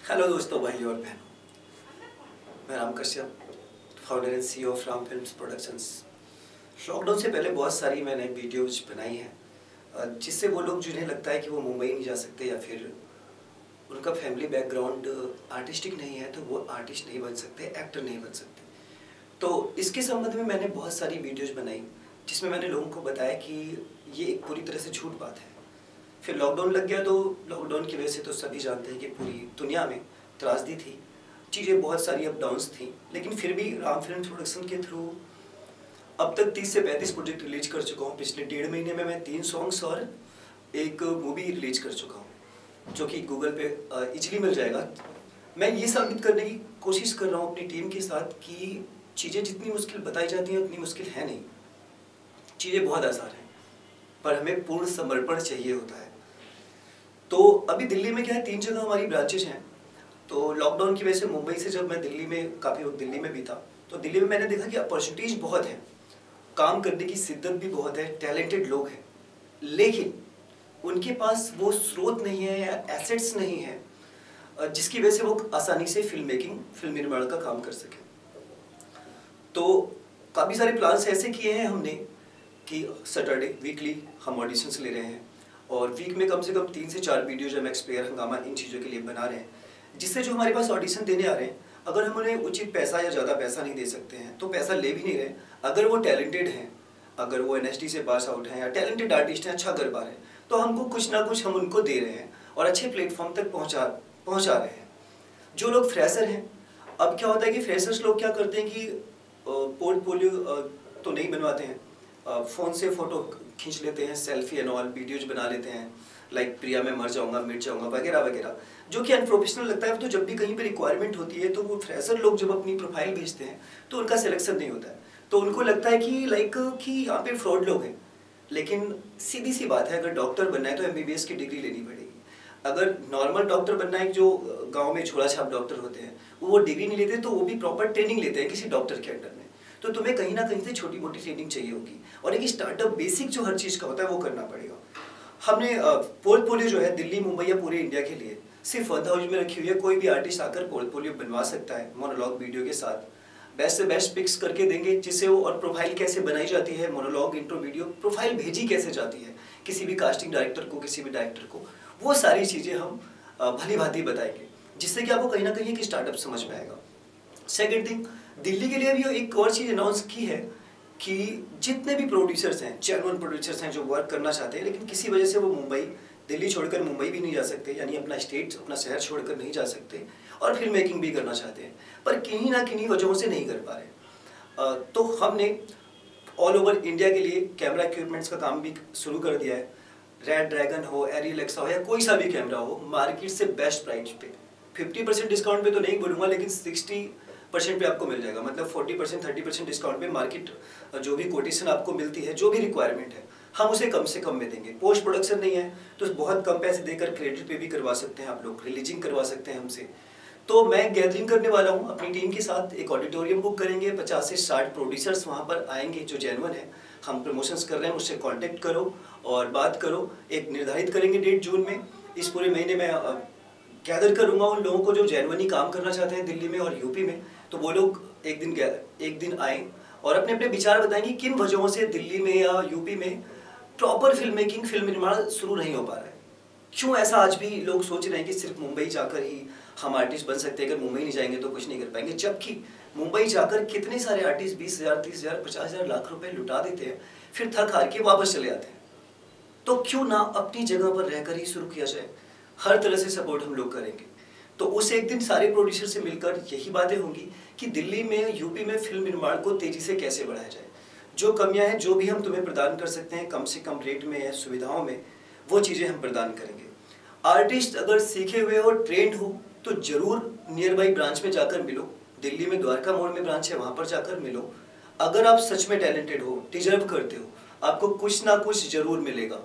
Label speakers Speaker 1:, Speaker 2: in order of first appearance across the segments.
Speaker 1: Hello दोस्तों, भाइयों और बहनों। मैं Ram Kashyap, founder and CEO of Ram films productions. Lockdown से पहले बहुत सारी मैंने वीडियोज बनाई हैं जिससे वो लोग जिन्हें लगता है कि वो मुंबई नहीं जा सकते या फिर उनका फैमिली बैकग्राउंड आर्टिस्टिक नहीं है तो वो आर्टिस्ट नहीं बन सकते, एक्टर नहीं बन सकते। तो इसके संबंध में मैंने बहुत सारी वीडियोज बनाई जिसमें मैंने लोगों को बताया कि ये एक पूरी तरह से झूठ बात है। फिर लॉकडाउन लग गया तो लॉकडाउन की वजह से तो सभी जानते हैं कि पूरी दुनिया में त्रासदी थी, चीज़ें बहुत सारी अप डाउन्स थी, लेकिन फिर भी राम फिल्म प्रोडक्शन के थ्रू अब तक 30 से 35 प्रोजेक्ट रिलीज कर चुका हूँ। पिछले 1.5 महीने में मैं 3 सॉन्ग्स और एक मूवी रिलीज कर चुका हूँ जो कि गूगल पे इजीली मिल जाएगा। मैं ये साबित करने की कोशिश कर रहा हूँ अपनी टीम के साथ कि चीज़ें जितनी मुश्किल बताई जाती हैं उतनी मुश्किल है नहीं, चीज़ें बहुत आसान हैं, पर हमें पूर्ण समर्पण चाहिए होता है। तो अभी दिल्ली में क्या है, 3 जगह हमारी ब्रांचेज हैं। तो लॉकडाउन की वजह से मुंबई से जब मैं दिल्ली में काफ़ी वक्त दिल्ली में भी था तो दिल्ली में मैंने देखा कि अपॉर्चुनिटीज़ बहुत हैं, काम करने की शिद्दत भी बहुत है, टैलेंटेड लोग हैं, लेकिन उनके पास वो स्रोत नहीं है या एसेट्स नहीं है जिसकी वजह से वो आसानी से फिल्म निर्माण का काम कर सके। तो काफ़ी सारे प्लान्स ऐसे किए हैं हमने कि सैटरडे वीकली हम ऑडिशंस ले रहे हैं और वीक में कम से कम 3 से 4 वीडियोज हम एक्सप्लेयर हंगामा इन चीज़ों के लिए बना रहे हैं, जिससे जो हमारे पास ऑडिशन देने आ रहे हैं अगर हम उन्हें उचित पैसा या ज़्यादा पैसा नहीं दे सकते हैं तो पैसा ले भी नहीं रहे। अगर वो टैलेंटेड हैं, अगर वो NSD से पास आउट हैं या टैलेंटेड आर्टिस्ट हैं, अच्छा कर पा रहे हैं, तो हमको कुछ ना कुछ हम उनको दे रहे हैं और अच्छे प्लेटफॉर्म तक पहुँचा रहे हैं। जो लोग फ्रेशर हैं, अब क्या होता है कि फ्रेशर्स लोग क्या करते हैं कि पोर्टफोलियो तो नहीं बनवाते हैं, फ़ोन से फ़ोटो खींच लेते हैं, सेल्फी एंड ऑल वीडियोज बना लेते हैं, लाइक प्रिया मैं मर जाऊंगा मिट जाऊंगा वगैरह वगैरह, जो कि अनप्रोफेशनल लगता है। तो जब भी कहीं पे रिक्वायरमेंट होती है तो वो फ्रेशर लोग जब अपनी प्रोफाइल भेजते हैं तो उनका सिलेक्शन नहीं होता है, तो उनको लगता है कि कि यहाँ पे फ्रॉड लोग हैं। लेकिन सीधी सी बात है, अगर डॉक्टर बनना है तो MBBS की डिग्री लेनी पड़ेगी। अगर नॉर्मल डॉक्टर बनना है, जो गाँव में छोड़ा छाप डॉक्टर होते हैं वो डिग्री नहीं लेते, तो वो भी प्रॉपर ट्रेनिंग लेते हैं किसी डॉक्टर के अंडर में। तो तुम्हें कहीं ना कहीं से छोटी मोटी ट्रेनिंग चाहिए होगी और एक स्टार्टअप बेसिक जो हर चीज़ का होता है वो करना पड़ेगा। हमने पोर्टफोलियो जो है दिल्ली मुंबई या पूरे इंडिया के लिए सिर्फ 1000 में रखी हुई है। कोई भी आर्टिस्ट आकर पोर्टफोलियो बनवा सकता है मोनोलॉग वीडियो के साथ, बेस्ट से बेस्ट पिक्स करके देंगे जिससे वो, और प्रोफाइल कैसे बनाई जाती है, मोनोलॉग इंट्रो वीडियो प्रोफाइल भेजी कैसे जाती है किसी भी कास्टिंग डायरेक्टर को, किसी भी डायरेक्टर को, वो सारी चीज़ें हम भली भांति बताएंगे जिससे कि आपको कहीं ना कहीं एक स्टार्टअप समझ में आएगा। सेकेंड थिंग, दिल्ली के लिए भी एक और चीज़ अनाउंस की है कि जितने भी प्रोड्यूसर्स हैं, जेन्युइन प्रोड्यूसर्स हैं जो वर्क करना चाहते हैं लेकिन किसी वजह से वो दिल्ली छोड़कर मुंबई भी नहीं जा सकते, यानी अपना स्टेट, अपना शहर छोड़कर नहीं जा सकते और फिल्म मेकिंग भी करना चाहते हैं पर किन्हीं ना किन्हीं वजहों से नहीं कर पा रहे, तो हमने ऑल ओवर इंडिया के लिए कैमरा इक्विपमेंट्स का काम भी शुरू कर दिया है। रेड ड्रैगन हो, एरियल एक्सा हो या कोई सा भी कैमरा हो, मार्केट से बेस्ट प्राइस पे 50% डिस्काउंट पे तो नहीं बोलूँगा लेकिन 60% पे आपको मिल जाएगा, मतलब 40% 30% डिस्काउंट पे मार्केट जो भी कोटेशन आपको मिलती है, जो भी रिक्वायरमेंट है हम उसे कम से कम में देंगे। पोस्ट प्रोडक्शन नहीं है तो बहुत कम पैसे देकर क्रेडिट पे भी करवा सकते हैं आप लोग, रिलीजिंग करवा सकते हैं हमसे। तो मैं गैदरिंग करने वाला हूँ अपनी टीम के साथ, एक ऑडिटोरियम बुक करेंगे, 50 से 60 प्रोड्यूसर्स वहाँ पर आएंगे जो जेन्युइन है। हम प्रमोशंस कर रहे हैं, मुझसे कॉन्टेक्ट करो और बात करो। एक निर्धारित करेंगे डेट जून में। इस पूरे महीने में गैदर करूँगा उन लोगों को जो जेन्युइनली काम करना चाहते हैं दिल्ली में और यूपी में, तो वो लोग एक दिन आए और अपने अपने विचार बताएंगे किन वजहों से दिल्ली में या यूपी में प्रॉपर फिल्म मेकिंग, फिल्म निर्माण शुरू नहीं हो पा रहा है। क्यों ऐसा आज भी लोग सोच रहे हैं कि सिर्फ मुंबई जाकर ही हम आर्टिस्ट बन सकते हैं, अगर मुंबई नहीं जाएंगे तो कुछ नहीं कर पाएंगे, जबकि मुंबई जाकर कितने सारे आर्टिस्ट 20,000, 30,000, 50,000 लाख रुपए लुटा देते हैं, फिर थक हार के वापस चले आते हैं। तो क्यों ना अपनी जगह पर रहकर ही शुरू किया जाए। हर तरह से सपोर्ट हम लोग करेंगे। तो उस एक दिन सारे प्रोड्यूसर से मिलकर यही बातें होंगी कि दिल्ली में, यूपी में फिल्म निर्माण को तेजी से कैसे बढ़ाया जाए। जो कमियां हैं, जो भी हम तुम्हें प्रदान कर सकते हैं कम से कम रेट में या सुविधाओं में, वो चीज़ें हम प्रदान करेंगे। आर्टिस्ट अगर सीखे हुए हो, ट्रेंड हो, तो जरूर नियर बाई ब्रांच में जाकर मिलो। दिल्ली में द्वारका मोड़ में ब्रांच है, वहाँ पर जाकर मिलो। अगर आप सच में टैलेंटेड हो, डिजर्व करते हो, आपको कुछ ना कुछ जरूर मिलेगा।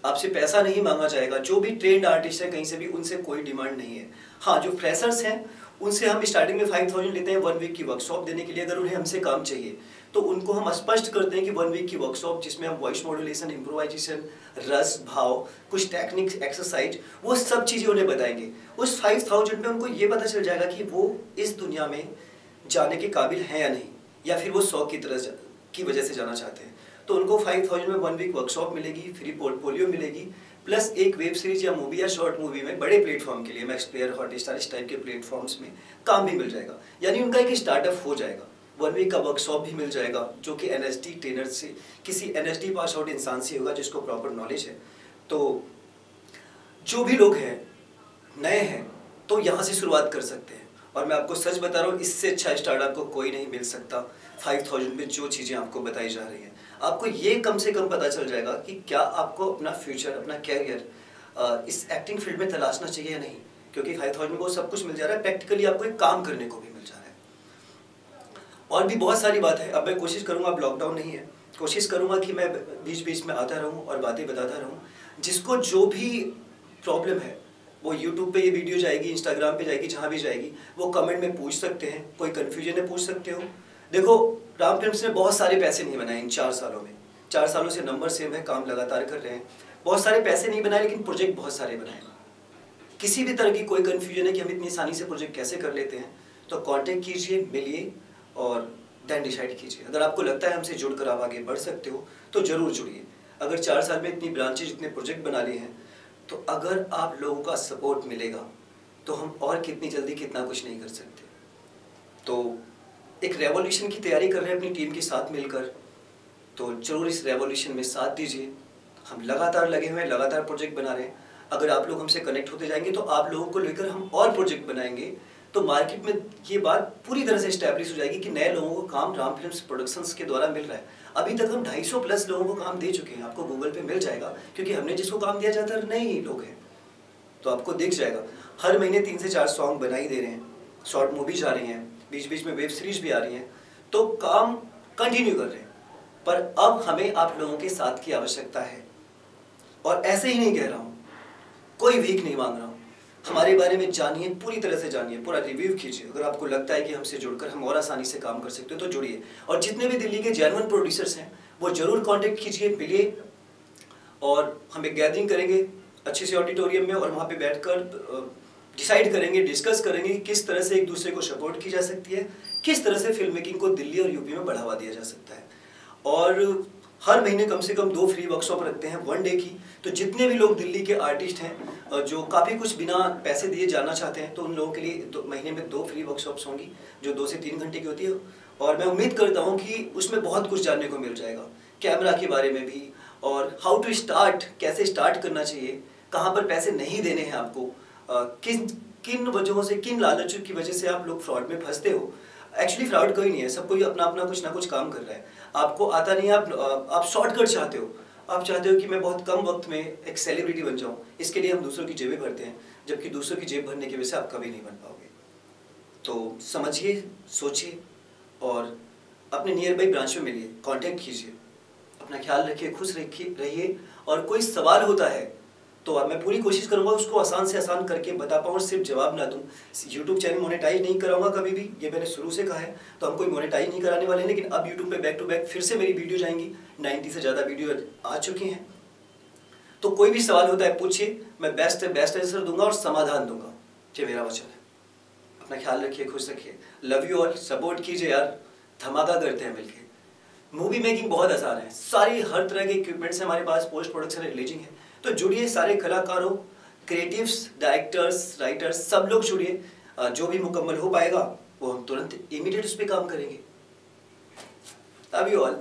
Speaker 1: आपसे पैसा नहीं मांगा जाएगा। जो भी ट्रेंड आर्टिस्ट है कहीं से भी, उनसे कोई डिमांड नहीं है। हाँ, जो फ्रेशर्स हैं उनसे हम स्टार्टिंग में 5000 लेते हैं 1 वीक की वर्कशॉप देने के लिए। अगर उन्हें हमसे काम चाहिए तो उनको हम स्पष्ट करते हैं कि 1 वीक की वर्कशॉप जिसमें हम वॉइस मॉड्यूलेशन, इम्प्रोवाइजेशन, रस, भाव, कुछ टेक्निक्स, एक्सरसाइज, वो सब चीज़ें उन्हें बताएंगे। उस 5000 में उनको ये पता चल जाएगा कि वो इस दुनिया में जाने के काबिल हैं या नहीं, या फिर वो शौक की वजह से जाना चाहते हैं। तो उनको 5000 में 1 वीक वर्कशॉप मिलेगी, फ्री पोर्टफोलियो मिलेगी, प्लस एक वेब सीरीज या मूवी या शॉर्ट मूवी में बड़े प्लेटफॉर्म के लिए, मैक्स प्लेयर, हॉटस्टार, इस टाइप के प्लेटफॉर्म्स में काम भी मिल जाएगा। यानी उनका एक स्टार्टअप हो जाएगा। 1 वीक का वर्कशॉप भी मिल जाएगा जो कि NSD ट्रेनर से, किसी NSD पास आउट इंसान से होगा जिसको प्रॉपर नॉलेज है। तो जो भी लोग हैं, नए हैं, तो यहाँ से शुरुआत कर सकते हैं। और मैं आपको सच बता रहा हूँ, इससे अच्छा स्टार्ट आपको कोई नहीं मिल सकता। 5000 में जो चीज़ें आपको बताई जा रही हैं, आपको ये कम से कम पता चल जाएगा कि क्या आपको अपना फ्यूचर, अपना कैरियर इस एक्टिंग फील्ड में तलाशना चाहिए या नहीं। क्योंकि 5000 में वो सब कुछ मिल जा रहा है, प्रैक्टिकली आपको एक काम करने को भी मिल जा रहा है। और भी बहुत सारी बात है। अब मैं कोशिश करूँगा, अब लॉकडाउन नहीं है, कोशिश करूँगा कि मैं बीच बीच में आता रहूँ और बातें बताता रहूँ। जिसको जो भी प्रॉब्लम है वो यूट्यूब पे ये वीडियो जाएगी, इंस्टाग्राम पे जाएगी, जहाँ भी जाएगी, वो कमेंट में पूछ सकते हैं। कोई कन्फ्यूजन है पूछ सकते हो। देखो, राम फिल्म्स ने बहुत सारे पैसे नहीं बनाए इन 4 सालों में। 4 सालों से नंबर सेम है, काम लगातार कर रहे हैं। बहुत सारे पैसे नहीं बनाए, लेकिन प्रोजेक्ट बहुत सारे बनाए। किसी भी तरह की कोई कन्फ्यूजन है कि हम इतनी आसानी से प्रोजेक्ट कैसे कर लेते हैं, तो कॉन्टेक्ट कीजिए, मिलिए और देन डिसाइड कीजिए। अगर आपको लगता है हमसे जुड़कर आप आगे बढ़ सकते हो तो ज़रूर जुड़िए। अगर 4 साल में इतनी ब्रांचेज, इतने प्रोजेक्ट बना लिए हैं, तो अगर आप लोगों का सपोर्ट मिलेगा तो हम और कितनी जल्दी कितना कुछ नहीं कर सकते। तो एक रेवोल्यूशन की तैयारी कर रहे हैं अपनी टीम के साथ मिलकर, तो जरूर इस रेवोल्यूशन में साथ दीजिए। हम लगातार लगे हुए हैं, लगातार प्रोजेक्ट बना रहे हैं। अगर आप लोग हमसे कनेक्ट होते जाएंगे तो आप लोगों को लेकर हम और प्रोजेक्ट बनाएंगे, तो मार्केट में ये बात पूरी तरह से एस्टैब्लिश हो जाएगी कि नए लोगों को काम राम फिल्म्स प्रोडक्शंस के द्वारा मिल रहा है। अभी तक हम 250 प्लस लोगों को काम दे चुके हैं। आपको गूगल पे मिल जाएगा, क्योंकि हमने जिसको काम दिया जाता है नए ही लोग हैं, तो आपको दिख जाएगा। हर महीने 3 से 4 सॉन्ग बना ही दे रहे हैं, शॉर्ट मूवीज आ रही हैं, बीच बीच में वेब सीरीज भी आ रही हैं, तो काम कंटिन्यू कर रहे हैं। पर अब हमें आप लोगों के साथ की आवश्यकता है। और ऐसे ही नहीं कह रहा हूँ, कोई वीक नहीं मांग रहा हूँ। हमारे बारे में जानिए, पूरी तरह से जानिए, पूरा रिव्यू कीजिए। अगर आपको लगता है कि हमसे जुड़कर हम और आसानी से काम कर सकते हो तो जुड़िए। और जितने भी दिल्ली के जेन्युइन प्रोड्यूसर्स हैं वो जरूर कांटेक्ट कीजिए, मिलिए, और हम एक गैदरिंग करेंगे अच्छे से ऑडिटोरियम में, और वहाँ पे बैठकर डिसाइड करेंगे, डिस्कस करेंगे कि किस तरह से एक दूसरे को सपोर्ट की जा सकती है, किस तरह से फिल्म मेकिंग को दिल्ली और यूपी में बढ़ावा दिया जा सकता है। और हर महीने कम से कम 2 फ्री वर्कशॉप रखते हैं 1 डे की। तो जितने भी लोग दिल्ली के आर्टिस्ट हैं जो काफ़ी कुछ बिना पैसे दिए जानना चाहते हैं, तो उन लोगों के लिए महीने में 2 फ्री वर्कशॉप्स होंगी जो 2 से 3 घंटे की होती है। और मैं उम्मीद करता हूँ कि उसमें बहुत कुछ जानने को मिल जाएगा, कैमरा के बारे में भी, और हाउ टू स्टार्ट, कैसे स्टार्ट करना चाहिए, कहाँ पर पैसे नहीं देने हैं आपको, किन वजहों से, किन लालचों की वजह से आप लोग फ्रॉड में फंसते हो। एक्चुअली फ्रॉड कोई नहीं है, सब कोई अपना अपना कुछ ना कुछ काम कर रहा है। आपको आता नहीं है, आप शॉर्टकट चाहते हो, आप चाहते हो कि मैं बहुत कम वक्त में एक सेलिब्रिटी बन जाऊं, इसके लिए हम दूसरों की जेबें भरते हैं, जबकि दूसरों की जेब भरने की वजह से आप कभी नहीं बन पाओगे। तो समझिए, सोचिए और अपने नियर बाई ब्रांच में मिलिए, कांटेक्ट कीजिए, अपना ख्याल रखिए, खुश रहिए। और कोई सवाल होता है तो मैं पूरी कोशिश करूंगा उसको आसान से आसान करके बता पाऊँ और सिर्फ जवाब ना दूं। यूट्यूब चैनल मोनेटाइज नहीं कराऊंगा कभी भी, ये मैंने शुरू से कहा है, तो हम कोई मोनेटाइज नहीं कराने वाले हैं। लेकिन अब यूट्यूब पे बैक टू बैक फिर से मेरी वीडियो जाएंगी, 90 से ज़्यादा वीडियो आ चुकी हैं। तो कोई भी सवाल होता है पूछिए, मैं बेस्ट आंसर दूंगा और समाधान दूंगा, ये मेरा वचन है। अपना ख्याल रखिए, खुश रखिए, लव यू ऑल, सपोर्ट कीजिए यार, धमाका करते हैं मिलके। मूवी मेकिंग बहुत आसान है, सारी हर तरह के इक्विपमेंट्स हैं हमारे पास, पोस्ट प्रोडक्शन, रिलीजिंग है। तो जुड़िए, सारे कलाकारों, क्रिएटिव्स, डायरेक्टर्स, राइटर्स, सब लोग जुड़िए। जो भी मुकम्मल हो पाएगा वो हम तुरंत इमीडिएट उस पर काम करेंगे। Love you all.